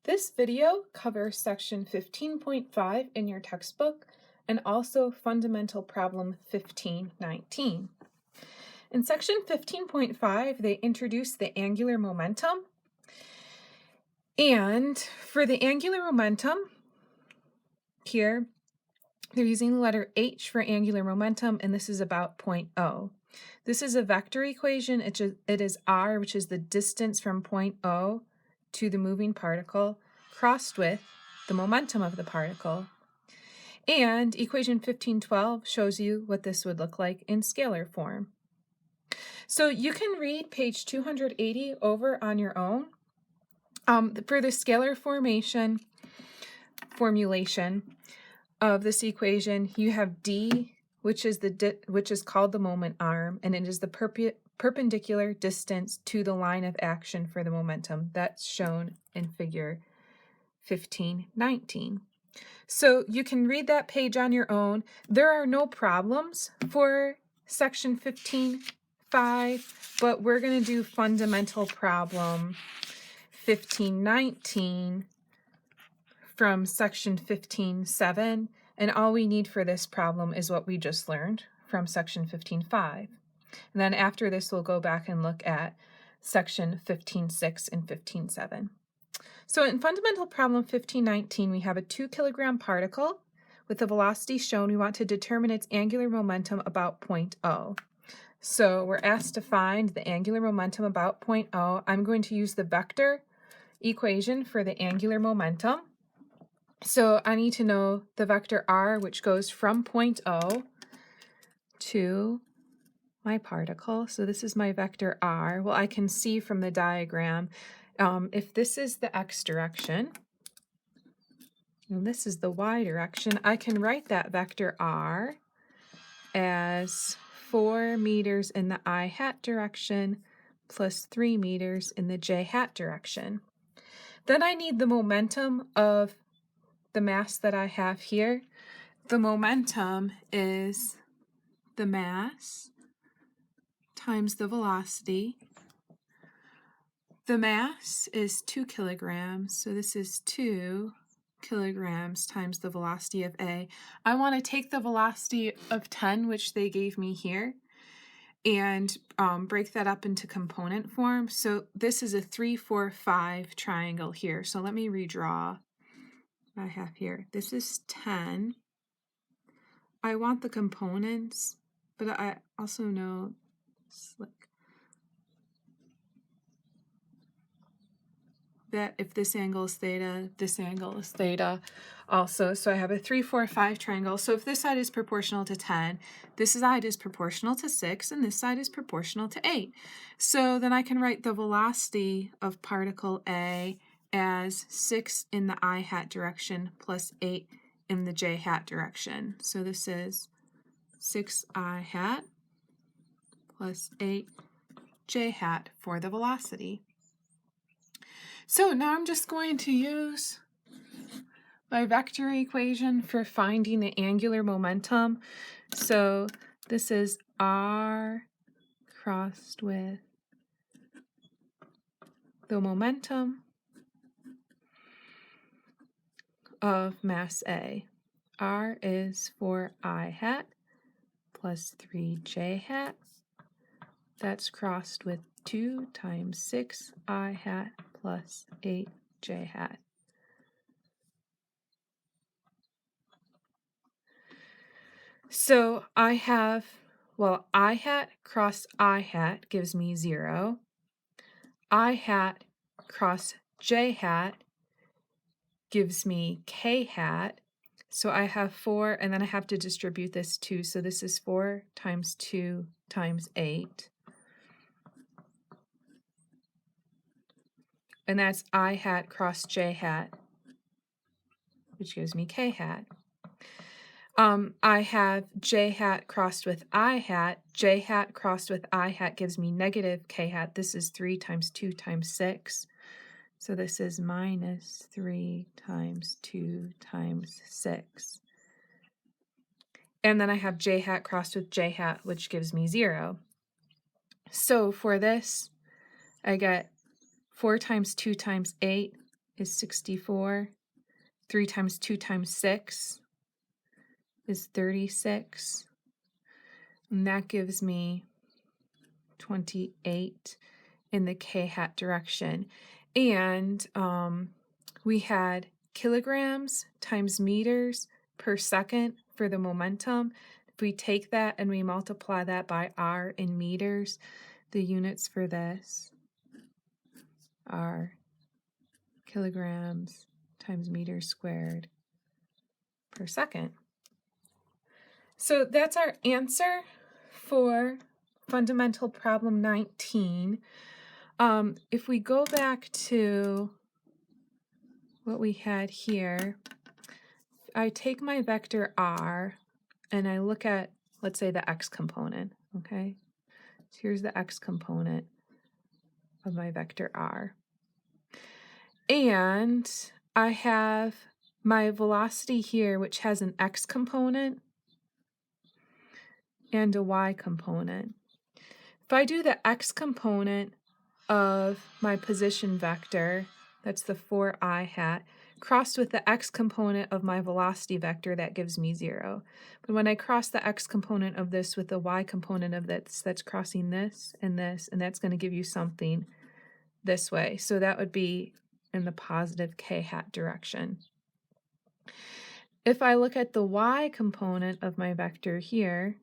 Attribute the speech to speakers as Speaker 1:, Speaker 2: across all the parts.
Speaker 1: This video covers section 15.5 in your textbook and also fundamental problem 15-19. In section 15.5, they introduce the angular momentum. And for the angular momentum, here, they're using the letter H for angular momentum, and this is about point O. This is a vector equation. It is r, which is the distance from point O to the moving particle, crossed with the momentum of the particle. And equation 1512 shows you what this would look like in scalar form. So you can read page 280 over on your own. For the scalar formulation of this equation, you have d, which is called the moment arm, and it is the perpendicular distance to the line of action for the momentum. That's shown in figure 15-19. So you can read that page on your own. There are no problems for section 15.5, but we're going to do fundamental problem 15-19 from section 15.7, and all we need for this problem is what we just learned from section 15.5. And then after this, we'll go back and look at section 15.6 and 15.7. So in fundamental problem 15-19, we have a 2 kilogram particle with the velocity shown. We want to determine its angular momentum about point O. So we're asked to find the angular momentum about point O. I'm going to use the vector equation for the angular momentum. So I need to know the vector r, which goes from point O to my particle. So this is my vector r. Well, I can see from the diagram, if this is the x direction, and this is the y direction, I can write that vector r as 4 meters in the I hat direction plus 3 meters in the j hat direction. Then I need the momentum of the mass that I have here. The momentum is the mass times the velocity. The mass is 2 kilograms, so this is 2 kilograms times the velocity of A. I want to take the velocity of 10, which they gave me here, and break that up into component form. So this is a 3, 4, 5 triangle here. So let me redraw what I have here. This is 10. I want the components, but I also know that if this angle is theta, this angle is theta also. So I have a 3, 4, 5 triangle. So if this side is proportional to 10, this side is proportional to 6, and this side is proportional to 8. So then I can write the velocity of particle A as 6 in the I hat direction plus 8 in the j hat direction. So this is 6 I hat plus 8 j hat for the velocity. So now I'm just going to use my vector equation for finding the angular momentum. So this is r crossed with the momentum of mass A. R is 4 I hat plus 3 j hat. That's crossed with 2 times 6 I hat plus 8 j hat. So I have, well, I hat cross I hat gives me 0. I hat cross j hat gives me k hat. So I have 4, and then I have to distribute this 2. So this is 4 times 2 times 8. And that's I hat cross j hat, which gives me k hat. I have j hat crossed with I hat. J hat crossed with I hat gives me negative k hat. This is 3 times 2 times 6. So this is minus 3 times 2 times 6. And then I have j hat crossed with j hat, which gives me 0. So for this, I get 4 times 2 times 8 is 64. 3 times 2 times 6 is 36. And that gives me 28 in the k-hat direction. And we had kilograms times meters per second for the momentum. If we take that and we multiply that by r in meters, the units for this are kilograms times meters squared per second. So that's our answer for fundamental problem 19. If we go back to what we had here, I take my vector r and I look at, let's say, the x component, okay? So here's the x component of my vector r. And I have my velocity here, which has an x component and a y component. If I do the x component of my position vector, that's the 4I hat, crossed with the x component of my velocity vector, that gives me 0. But when I cross the x component of this with the y component of this, that's crossing this, and that's going to give you something this way. So that would be in the positive k-hat direction. If I look at the y component of my vector here,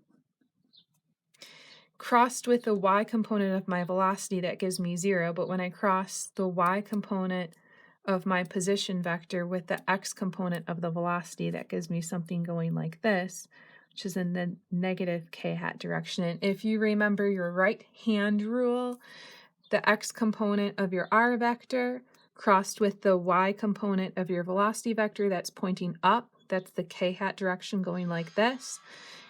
Speaker 1: crossed with the y component of my velocity, that gives me 0, but when I cross the y component of my position vector with the x component of the velocity, that gives me something going like this, which is in the negative k-hat direction. And if you remember your right-hand rule, the x component of your r vector crossed with the y component of your velocity vector, that's pointing up, that's the k-hat direction going like this.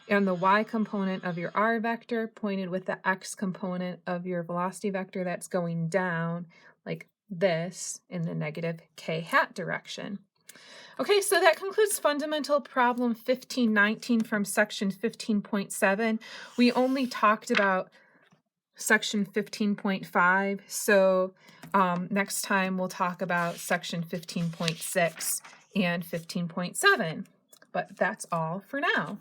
Speaker 1: And the y component of your r vector pointed with the x component of your velocity vector, that's going down like this in the negative k-hat direction. Okay, so that concludes fundamental problem 15-19 from section 15.7. We only talked about section 15.5, so next time we'll talk about section 15.6 and 15.7. But that's all for now.